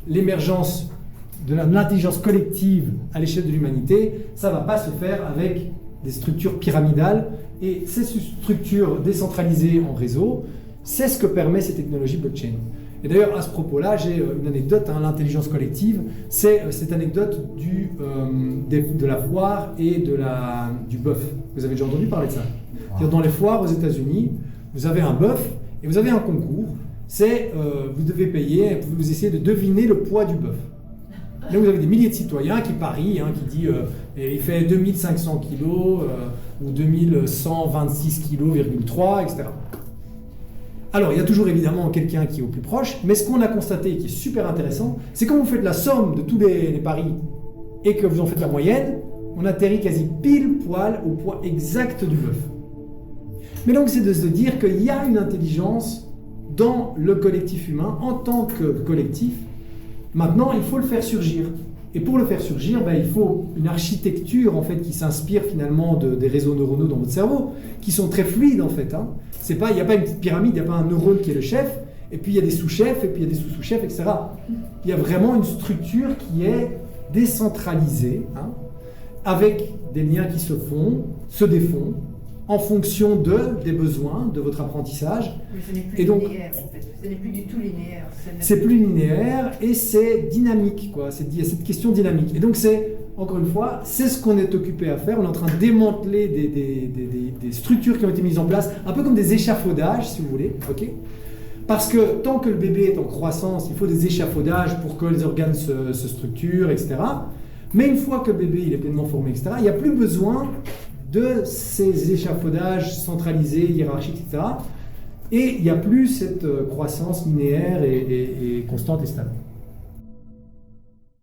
l'émergence de l'intelligence collective à l'échelle de l'humanité, ça ne va pas se faire avec des structures pyramidales. Et ces structures décentralisées en réseau, c'est ce que permet ces technologies blockchain. Et d'ailleurs, à ce propos-là, j'ai une anecdote, l'intelligence collective, c'est cette anecdote de la foire et du bœuf. Vous avez déjà entendu parler de ça? C'est-à-dire, dans les foires aux États-Unis, vous avez un bœuf et vous avez un concours. Vous devez payer, vous essayez de deviner le poids du bœuf. Là, vous avez des milliers de citoyens qui parient, qui disent il fait 2500 kg ou 2126 kg,3, etc. Alors, il y a toujours évidemment quelqu'un qui est au plus proche, mais ce qu'on a constaté, qui est super intéressant, c'est quand vous faites la somme de tous les paris et que vous en faites la moyenne, on atterrit quasi pile poil au poids exact du bœuf. Mais donc, c'est de se dire qu'il y a une intelligence dans le collectif humain en tant que collectif. Maintenant, il faut le faire surgir. Et pour le faire surgir, il faut une architecture en fait, qui s'inspire finalement des réseaux neuronaux dans votre cerveau, qui sont très fluides en fait. Il n'y a pas une petite pyramide, il n'y a pas un neurone qui est le chef, et puis il y a des sous-chefs, et puis il y a des sous-sous-chefs, etc. Il y a vraiment une structure qui est décentralisée, avec des liens qui se font, se défont, en fonction des besoins de votre apprentissage. Mais ce n'est plus linéaire, en fait. Ce n'est plus du tout linéaire. C'est plus linéaire et c'est dynamique, quoi. Il y a cette question dynamique. Et donc, encore une fois, c'est ce qu'on est occupé à faire. On est en train de démanteler des structures qui ont été mises en place, un peu comme des échafaudages, si vous voulez. Okay, parce que tant que le bébé est en croissance, il faut des échafaudages pour que les organes se structurent, etc. Mais une fois que le bébé il est pleinement formé, etc., il n'y a plus besoin de ces échafaudages centralisés, hiérarchiques, etc. Et il n'y a plus cette croissance linéaire et constante et stable.